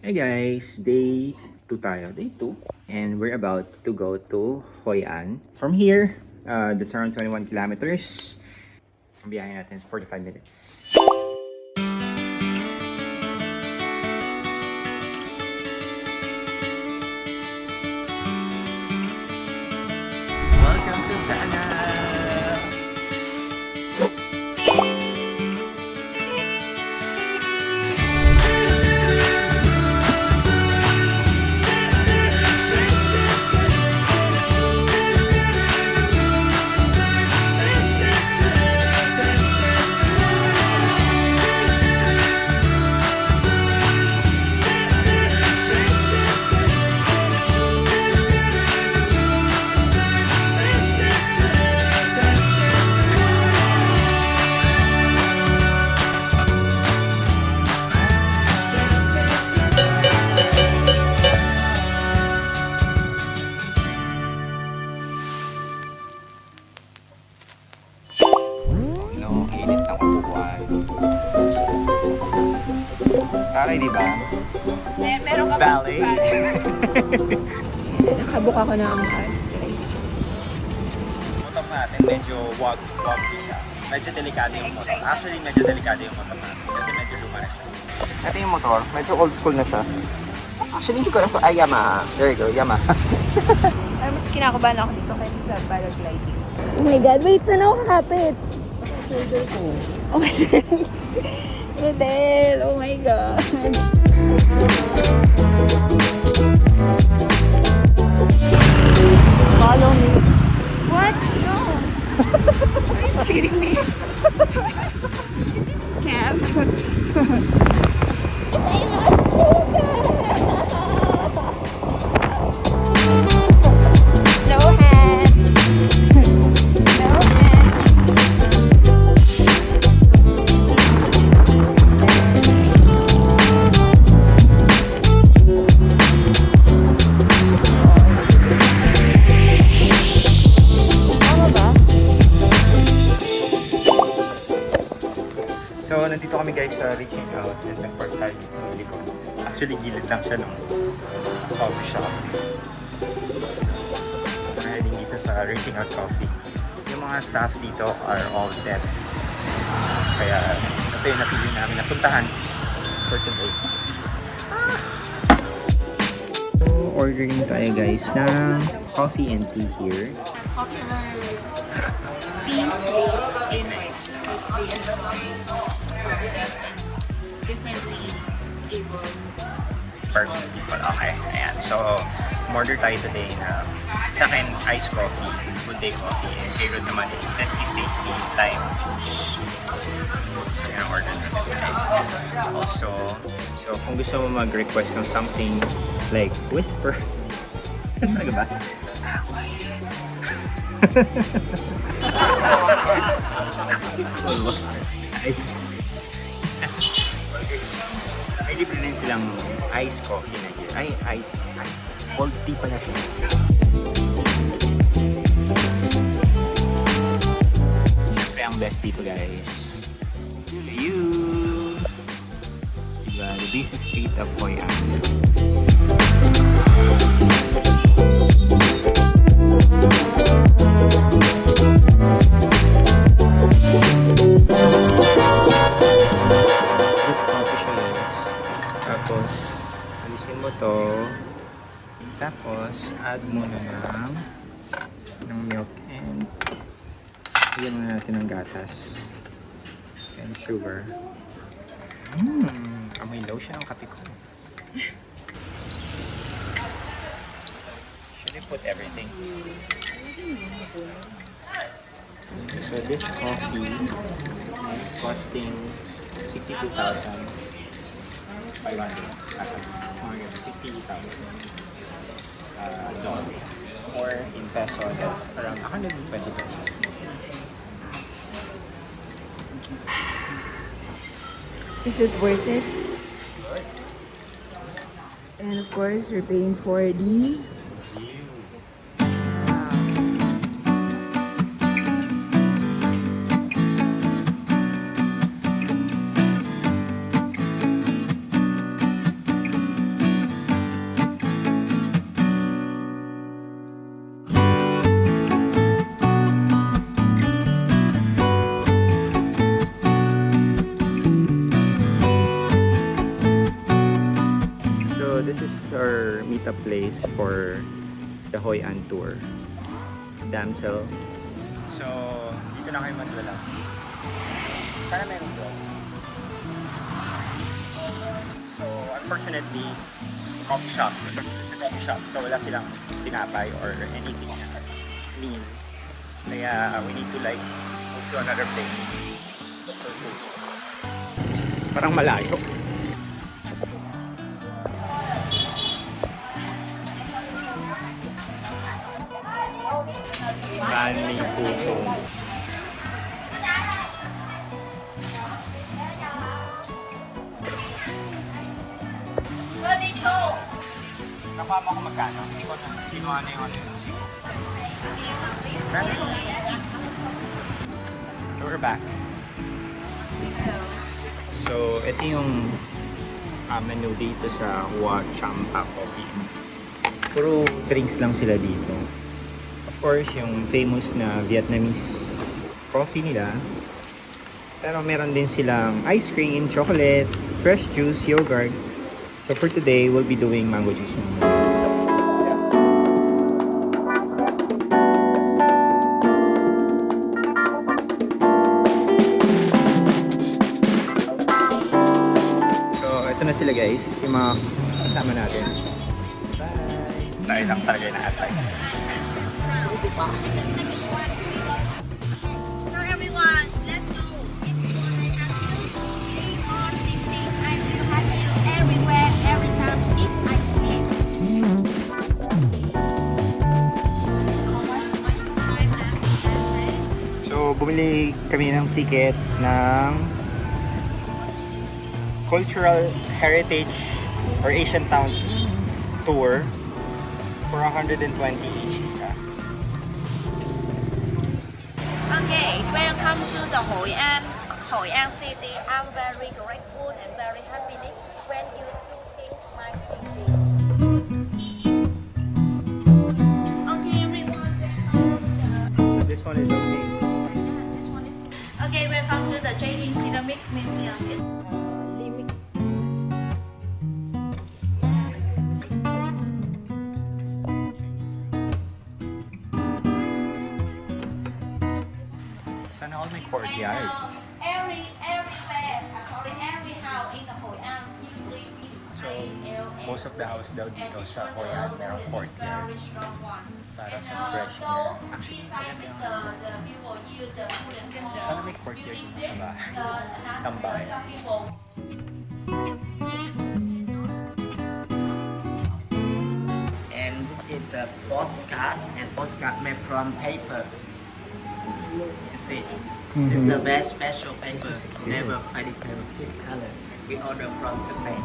Hey guys, day 2 tayo. Day 2. And we're about to go to Hoi An. From here, that's around 21 kilometers. Ang biyahe natin is 45 minutes. Welcome to Dana! No, init ng upuan. Taray, di ba? Meron ka Valley. Nakabook ako ng angkas, guys. Motor natin, medyo woggy siya. Medyo delikado yung motor. Actually, medyo delikado yung motor natin. Kasi medyo luma na siya. Ito yung motor. Medyo old school na siya. Actually, hindi ko alam kung Yamaha. There you go, Yamaha. Pero mas kinakabahan ako dito kaysa sa paragliding. Oh my God, wait, saan ako kakapit? Shoulder ko. Oh my God. Rodel, oh my God. Follow me. What? No. Are you kidding me? Scam. No hand. No hand. So, nandito kami guys sa reaching out and nag-park tayo dito sa likod. Actually, gilid lang siya ng coffee shop. We're heading dito sa reaching out coffee. Yung mga staff dito are all deaf. Kaya, ito yung napili namin na puntahan for today. So, ordering tayo guys ng coffee and tea here. Popular tea place in differently able Person people. Okay, ayan. So, order tayo today na sa akin, iced coffee, good day coffee, and favorite naman is Zesty Tasty Lime Juice. So, yan order natin today. Also, so kung gusto mo mag-request ng something like whisper, talaga ba? Ice. May libre din silang iced coffee na here. Ay, iced. Cold tea pala siya. Siyempre ang best dito guys. You! Diba? The busy street of Hoi An. Tapos, alisin mo to. Tapos, add mo na ng milk and lagyan muna natin ng gatas and sugar. Amoy daw siya ng kape ko. Should I put everything? So this coffee is costing 62,500. $60,000 or in peso that's around 120 pesos. Is it worth it? And of course, we're paying for the this is our meetup place for the Hoi An tour. Damsel. So, dito na kayo mag-relax. Sana meron doon. So, unfortunately, coffee shop. It's a coffee shop. So, wala silang tinapay or anything na lean. Kaya, we need to like move to another place. For food. Parang malayo. Manly Puto. Nakuha mo ako magkano? Hindi ko na kinuha na yung ano yun. So we're back. So ito yung menu dito sa Hoa Champa Coffee. Puro drinks lang sila dito. Of course, yung famous na Vietnamese coffee nila. Pero meron din silang ice cream, chocolate, fresh juice, yogurt. So for today, we'll be doing mango juice. So ito na sila guys, yung mga kasama natin. Bye! Tayo lang talaga yung naatay. So everyone, let's go. If you want to have you, keep on thinking. I will have you everywhere, every time, if I can. So bumili kami ng ticket ng Cultural Heritage or Asian Town Tour for 120 each isa. Okay, welcome to the Hoi An City. I'm very grateful and very happy when you choosing my city. Okay, everyone. So this one is only This one is okay. Welcome to the JD Ceramics Museum. It's limit. sana all may courtyard. Every house in the Hoi An usually we So most of the house daw dito sa Hoi An merong courtyard very strong one. para sa fresh air. Actually, Besides the people use the food and sana may courtyard dito sa bahay. Tambayan. some people And it's a postcard, and postcard made from paper. You see, it's a very special paper, never faded paper, pink color. We order from Japan.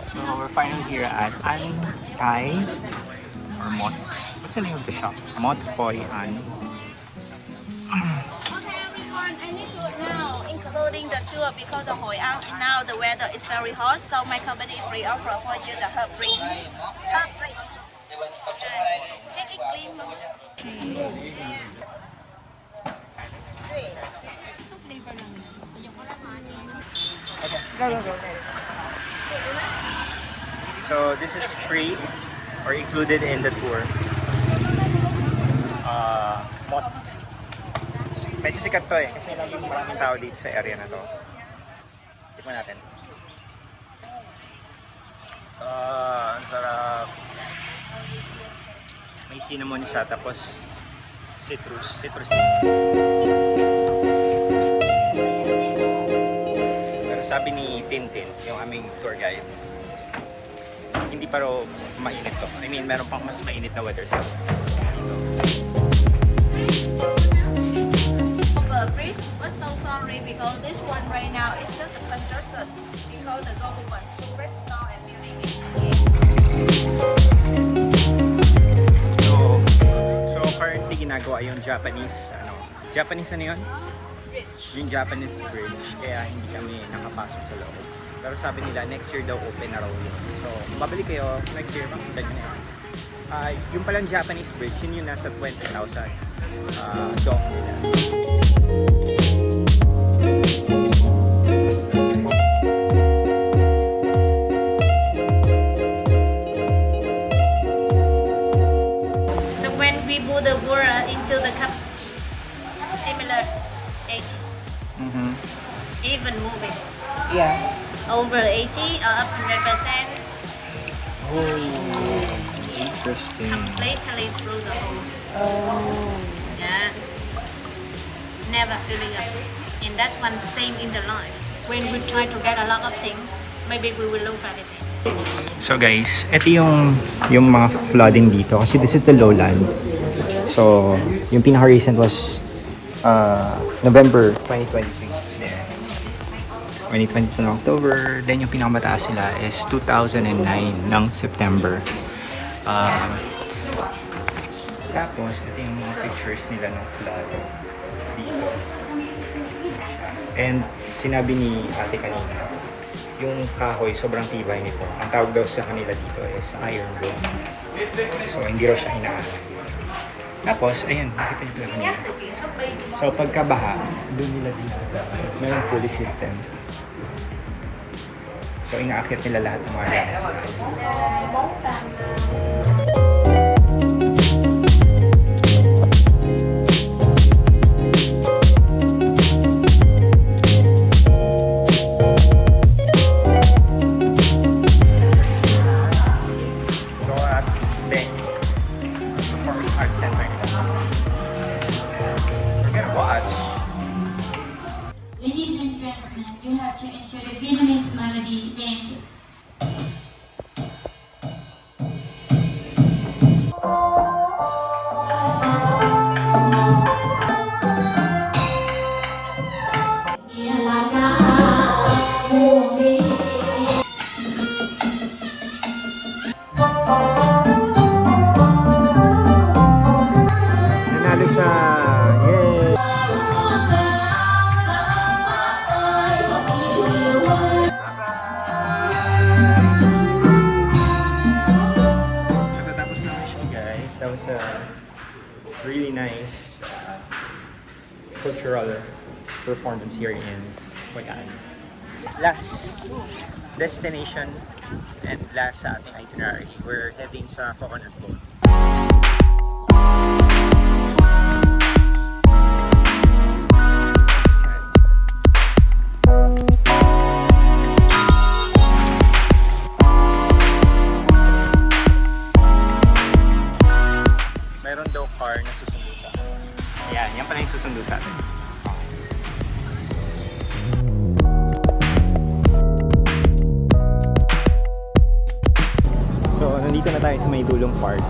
So we're finally here at An Thai or Mot. What's the name of the shop? Mot Hoi An. Okay, everyone, I need to now, including the tour, because the Hoi An now the weather is very hot, so my company free offer for you the herb drink. Herb drink. Take it clean. So this is free or included in the tour. Mot. Medyo sikat to eh kasi laging maraming tao dito sa area na to. Tikman natin. Ang sarap. May cinnamon siya tapos citrus. Pero sabi ni Tintin, yung aming tour guide, hindi pa raw mainit to. I mean, meron pang mas mainit na weather sa Please, we're so sorry because this one right now is just a congestion because the government to restore and building it again. So currently ginagawa yung Japanese ano yun? Yung Japanese bridge, kaya hindi kami nakapasok sa loob. Pero sabi nila next year daw open na raw yun. So babalik kayo next year, makikita nyo na yun. Yung palang Japanese bridge, yun yung nasa 20,000 dong nila. So when we put the water into the cup, similar 80, even moving Yeah. over 80 or up 100%, Interesting. completely through the hole. Oh. Yeah. Never filling up. And that's one same in the life. When we try to get a lot of things, maybe we will lose everything. So guys, ito yung mga flooding dito kasi this is the lowland. So, yung pinaka-recent was November 2023. There. 2022 ng October. Then yung pinakamataas sila is 2009 ng September. Tapos, ito yung mga pictures nila ng flood dito. And sinabi ni ate kanina, yung kahoy sobrang tibay nito. Ang tawag daw sa kanila dito is iron dome. So, hindi raw siya hinaanan. Tapos, ayun, nakita nyo kanina. So, pagkabaha, doon nila dinadaan. Merong pulley system. So, inaakit nila lahat ng mga lances. So, at Beng, Performing Arts Center nila. We're gonna watch. Ladies and gentlemen, you have to enjoy the Vietnamese melody named Nanalo siya! Yay! Natatapos na ang show, guys. That was a really nice cultural performance here in Hoi An. Last destination and last sa ating itinerary, we're heading sa Coconut Boat. Meron daw car na susundo sa atin. Ayan, yan pala yung susundo sa atin. So, nandito na tayo sa may dulong park.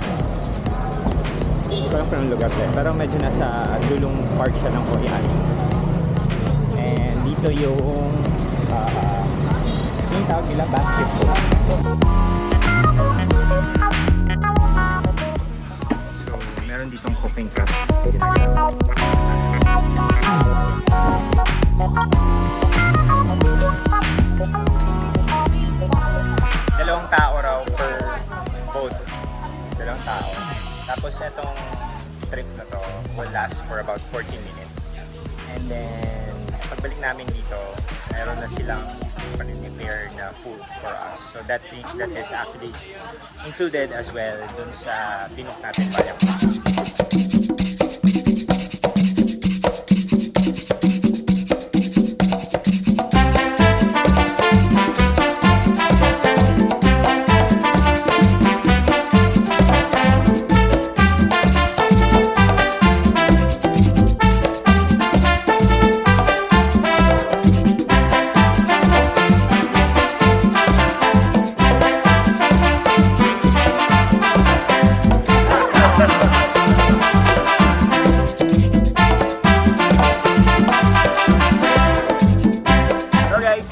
Parang parang lugar tayo. Pero medyo nasa dulong park siya ng Hoi An. And dito yung yung tawag nila basketball. So, meron ditong cooking craft. Dalawang tao raw per boat. Dalawang tao. Tapos itong trip na to will last for about 40 minutes. And then, pagbalik namin dito, meron na silang prepare na food for us. So that is actually included as well dun sa binook natin bayang.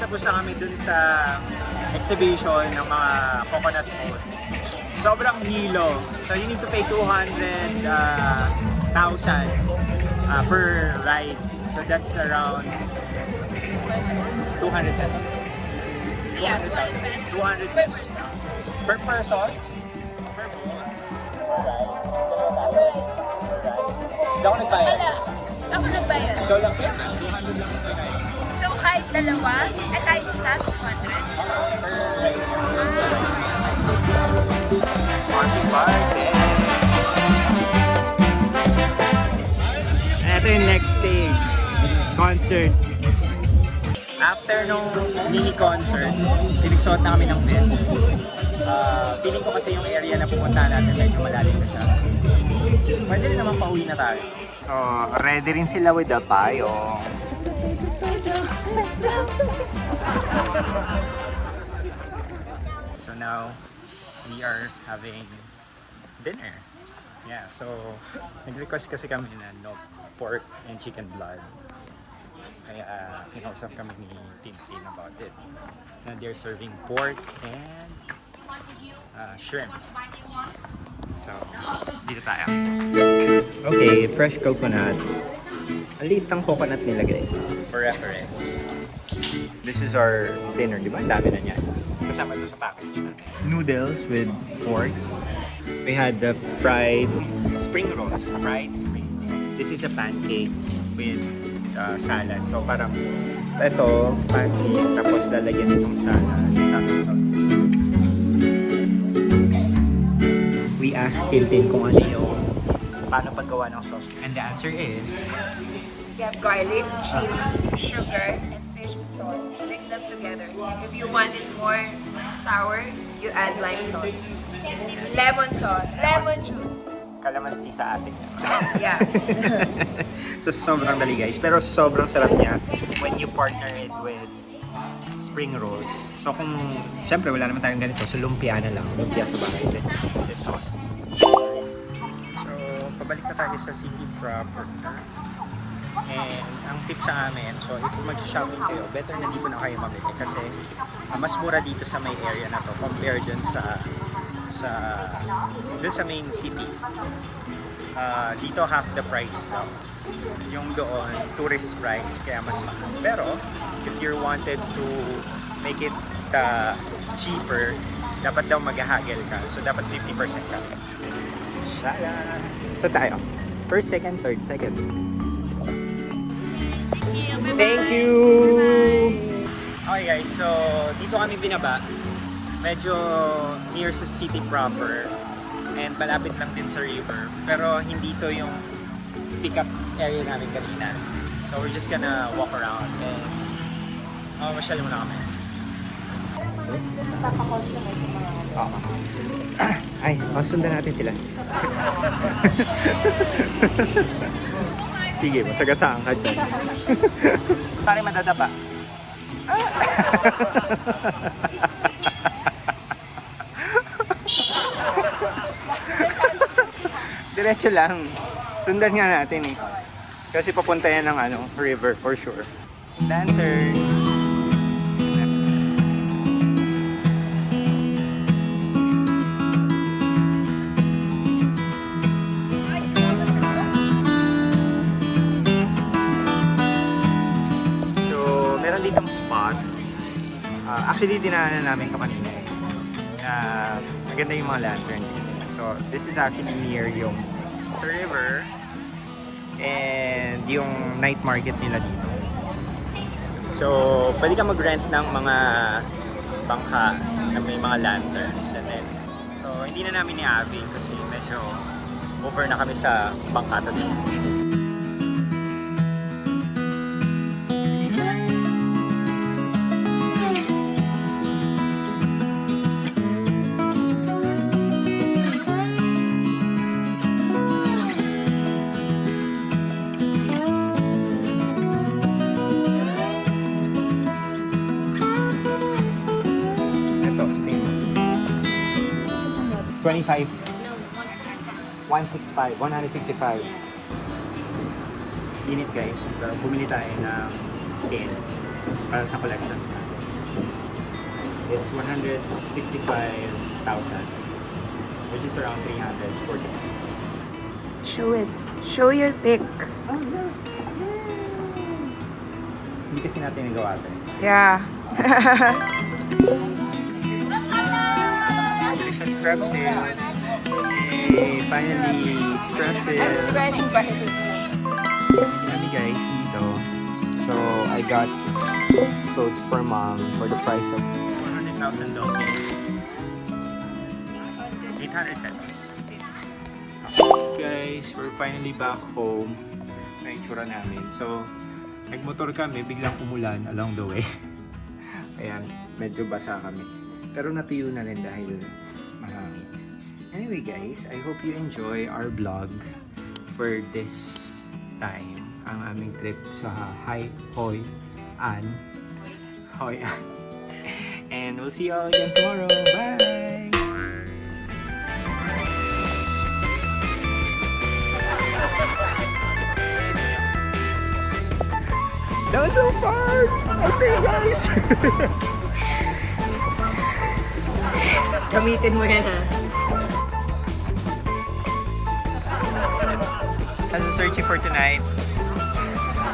Tapos na kami dun sa exhibition ng mga coconut boat. Sobrang hilo. So you need to pay 200,000 per ride. So that's around 200 pesos. 200,000. 200 pesos per person. Per boat. ako nagbayad. Ako nagbayad. Ikaw lang yan. 200 lang ang pinay. So, kahit dalawa, kahit isa, 200. Marching party! Ito yung next stage. Concert. After nung mini concert, pinagsuot na kami ng vest. Feeling ko kasi yung area na pupuntahan natin medyo malalim na siya. Pwede rin naman pauwi na tayo. So, ready rin sila with the payong. So now, we are having dinner. Yeah, so nag-request kasi kami na no pork and chicken blood. Kaya kinausap kami ni Tintin about it. Na they're serving pork and shrimp. So, dito tayo. Okay, fresh coconut. Ang liit ng coconut nila guys. For reference, this is our dinner, di ba? Ang dami na niyan. Kasama ito sa package natin. Noodles with pork. We had the fried spring rolls. Fried spring rolls. This is a pancake with salad. So parang ito, pancake, tapos lalagyan itong salad. Isasasot. We asked Tintin kung ano yung paano paggawa ng sauce. And the answer is You have garlic, chili, sugar, and fish sauce. Mix them together. If you want it more sour, you add lime sauce. Lemon sauce. Lemon juice. kalamansi sa atin. Yeah. So sobrang dali guys, pero sobrang sarap niya when you partner it with spring rolls. So kung syempre wala naman tayong ganito, so lumpia na lang. Lumpia sa bahay din. This sauce. So pabalik na tayo sa city proper. And ang tip sa amin, so if mag-shopping kayo, better na dito na kayo mamili kasi mas mura dito sa may area na to compared dun sa main city. Dito half the price lang. Yung doon, tourist price, kaya mas mahal. Pero, if you wanted to make it cheaper, dapat daw mag-haggle ka. So, dapat 50% ka. Shala! So, tayo. First, second, third, second. Thank you! Okay guys, so dito kami binaba. Medyo near sa city proper. And malapit lang din sa river. Pero hindi to yung pick-up area namin kanina. So we're just gonna walk around and masyali muna kami. Ay, sundan natin sila. Sige, masagasaan ka dyan. Pare madadapa. Diretso lang. Sundan nga natin eh. Kasi papunta yan ng river for sure. Lantern. So, meron ditong spot. Actually, dinaanan namin kanina eh. Maganda yung mga lanterns. So, this is actually near yung sa river and yung night market nila dito. So, pwede ka mag-rent ng mga bangka na may mga lanterns and then so, hindi na namin ni-aving kasi medyo over na kami sa bangka to. Ito, 25. 165. Init guys. Pero bumili tayo ng pin para sa collection. It's 165,000 which is around 340. Show it. Show your pic. Hindi kasi natin nagawa ito. Yeah. Delicious strap sales. Yay! Finally, stretches. I'm stretching by Kami guys, dito. So, I got clothes for mom for the price of 400,000 dollars. 800 pesos. Guys, we're finally back home. Na itsura namin. So, nagmotor kami, biglang umulan along the way. Ayan, medyo basa kami. Pero natuyo na rin dahil mahangin. Anyway guys, I hope you enjoy our vlog for this time. Ang aming trip sa Hoi An. And we'll see you all again tomorrow. Bye! That was so fun! Okay guys! Gamitin mo yan ha. As a searching for tonight,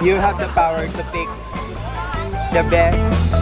you have the power to pick the best